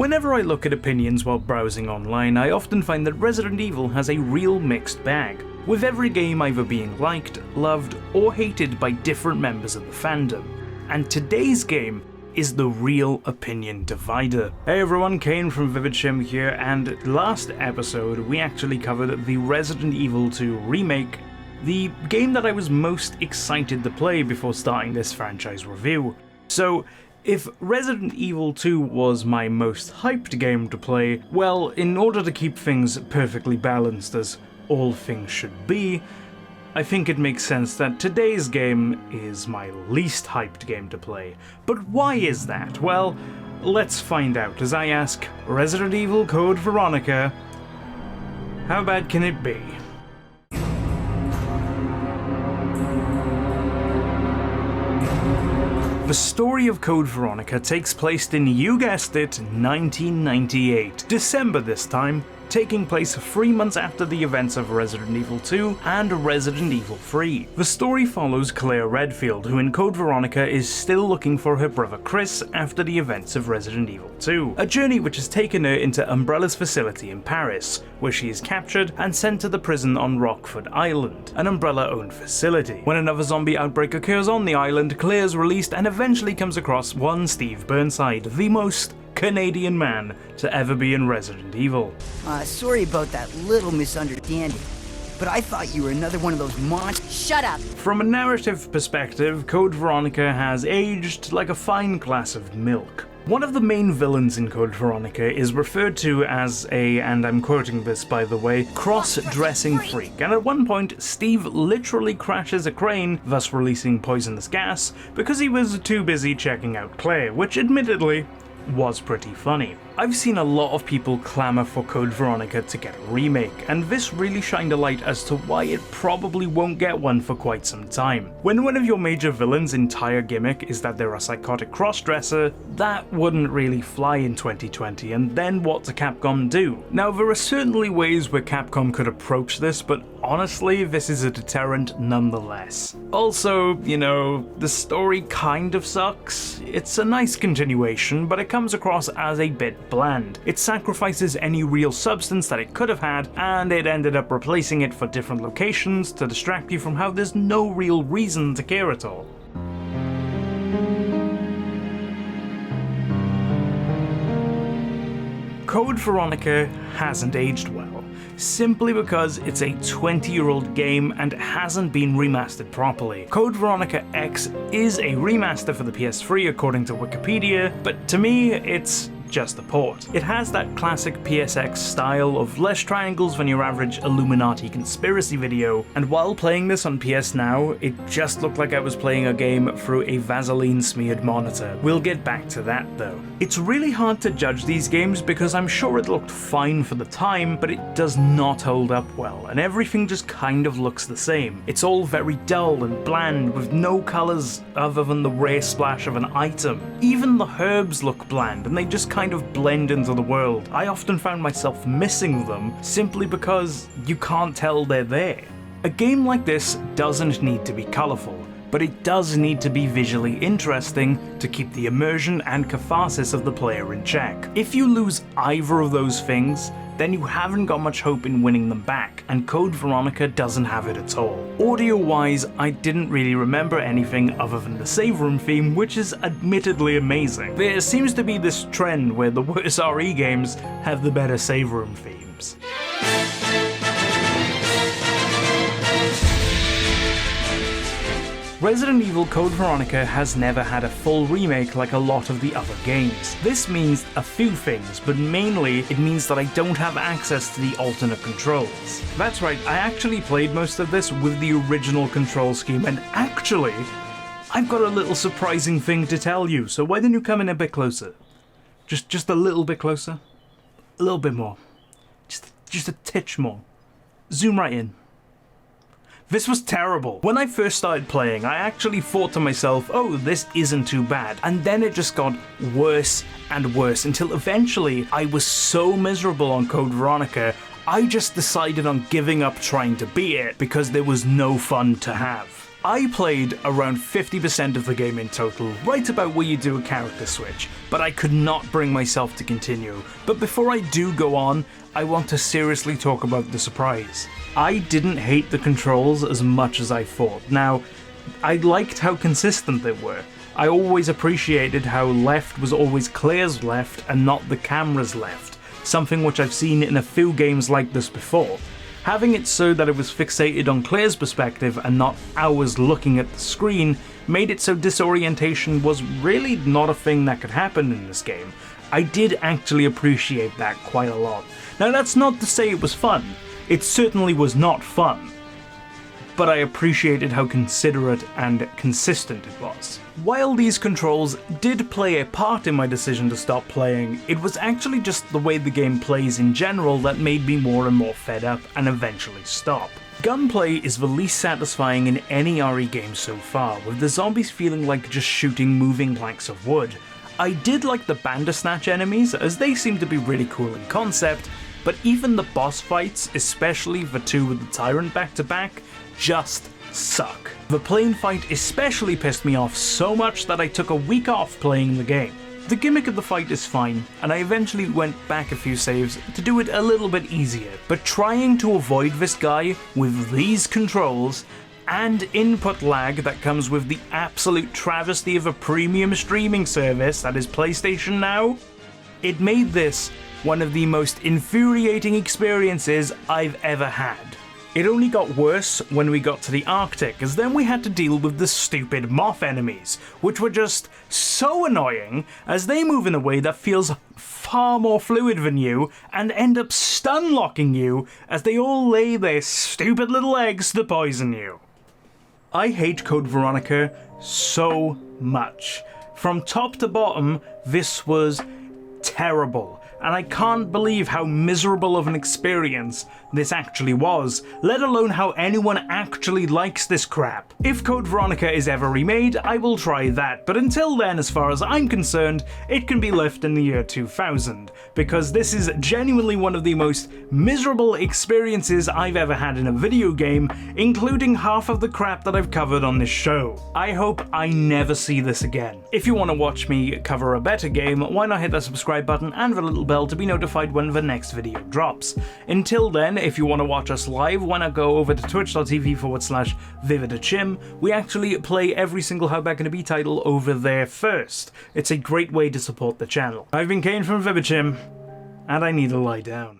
Whenever I look at opinions while browsing online, I often find that Resident Evil has a real mixed bag, with every game either being liked, loved, or hated by different members of the fandom. And today's game is the real opinion divider. Hey everyone, Kane from VividChim here, and last episode we actually covered the Resident Evil 2 remake, the game that I was most excited to play before starting this franchise review. So, if Resident Evil 2 was my most hyped game to play, well, in order to keep things perfectly balanced as all things should be, I think it makes sense that today's game is my least hyped game to play. But why is that? Well, let's find out as I ask Resident Evil Code Veronica, how bad can it be? The story of Code Veronica takes place in, you guessed it, 1998. December this time, taking place 3 months after the events of Resident Evil 2 and Resident Evil 3. The story follows Claire Redfield, who in Code Veronica is still looking for her brother Chris after the events of Resident Evil 2, a journey which has taken her into Umbrella's facility in Paris, where she is captured and sent to the prison on Rockford Island, an Umbrella-owned facility. When another zombie outbreak occurs on the island, Claire is released and eventually comes across one Steve Burnside, the most Canadian man to ever be in Resident Evil. Sorry about that little misunderstanding, but I thought you were another one of those monsters. Shut up! From a narrative perspective, Code Veronica has aged like a fine glass of milk. One of the main villains in Code Veronica is referred to as a, and I'm quoting this by the way, cross-dressing freak, and at one point Steve literally crashes a crane, thus releasing poisonous gas, because he was too busy checking out Claire, which admittedly was pretty funny. I've seen a lot of people clamour for Code Veronica to get a remake, and this really shined a light as to why it probably won't get one for quite some time. When one of your major villains' entire gimmick is that they're a psychotic cross-dresser, that wouldn't really fly in 2020, and then what does Capcom do? Now, there are certainly ways where Capcom could approach this, but honestly, this is a deterrent nonetheless. Also, you know, the story kind of sucks. It's a nice continuation, but it comes across as a bit bland. It sacrifices any real substance that it could have had, and it ended up replacing it for different locations to distract you from how there's no real reason to care at all. Code Veronica hasn't aged well, simply because it's a 20-year-old game and hasn't been remastered properly. Code Veronica X is a remaster for the PS3 according to Wikipedia, but to me it's just a port. It has that classic PSX style of less triangles than your average Illuminati conspiracy video, and while playing this on PS Now, it just looked like I was playing a game through a Vaseline-smeared monitor. We'll get back to that though. It's really hard to judge these games because I'm sure it looked fine for the time, but it does not hold up well, and everything just kind of looks the same. It's all very dull and bland, with no colours other than the rare splash of an item. Even the herbs look bland, and they just kind of blend into the world. I often found myself missing them simply because you can't tell they're there. A game like this doesn't need to be colourful, but it does need to be visually interesting to keep the immersion and catharsis of the player in check. If you lose either of those things, then you haven't got much hope in winning them back, and Code Veronica doesn't have it at all. Audio-wise, I didn't really remember anything other than the save room theme, which is admittedly amazing. There seems to be this trend where the worse RE games have the better save room themes. Resident Evil Code Veronica has never had a full remake like a lot of the other games. This means a few things, but mainly it means that I don't have access to the alternate controls. That's right, I actually played most of this with the original control scheme, and actually, I've got a little surprising thing to tell you, so why don't you come in a bit closer? Just a little bit closer? A little bit more. Just a titch more. Zoom right in. This was terrible. When I first started playing, I actually thought to myself, oh, this isn't too bad. And then it just got worse and worse until eventually I was so miserable on Code Veronica, I just decided on giving up trying to beat it because there was no fun to have. I played around 50% of the game in total, right about where you do a character switch, but I could not bring myself to continue. But before I do go on, I want to seriously talk about the surprise. I didn't hate the controls as much as I thought. Now, I liked how consistent they were. I always appreciated how left was always Claire's left and not the camera's left, something which I've seen in a few games like this before. Having it so that it was fixated on Claire's perspective and not ours looking at the screen made it so disorientation was really not a thing that could happen in this game. I did actually appreciate that quite a lot. Now that's not to say it was fun. It certainly was not fun. But I appreciated how considerate and consistent it was. While these controls did play a part in my decision to stop playing, it was actually just the way the game plays in general that made me more and more fed up and eventually stop. Gunplay is the least satisfying in any RE game so far, with the zombies feeling like just shooting moving planks of wood. I did like the Bandersnatch enemies, as they seem to be really cool in concept, but even the boss fights, especially the two with the Tyrant back-to-back, just suck. The plane fight especially pissed me off so much that I took a week off playing the game. The gimmick of the fight is fine, and I eventually went back a few saves to do it a little bit easier, but trying to avoid this guy with these controls and input lag that comes with the absolute travesty of a premium streaming service that is PlayStation Now, it made this one of the most infuriating experiences I've ever had. It only got worse when we got to the Arctic, as then we had to deal with the stupid moth enemies, which were just so annoying as they move in a way that feels far more fluid than you and end up stun locking you as they all lay their stupid little eggs to poison you. I hate Code Veronica so much. From top to bottom, this was terrible, and I can't believe how miserable of an experience this actually was, let alone how anyone actually likes this crap. If Code Veronica is ever remade, I will try that, but until then, as far as I'm concerned, it can be left in the year 2000, because this is genuinely one of the most miserable experiences I've ever had in a video game, including half of the crap that I've covered on this show. I hope I never see this again. If you want to watch me cover a better game, why not hit that subscribe button and the little bell to be notified when the next video drops. Until then, if you want to watch us live, why not go over to twitch.tv/VividChim. We actually play every single How Bad Can It Be title over there first. It's a great way to support the channel. I've been Kane from VividChim, and I need to lie down.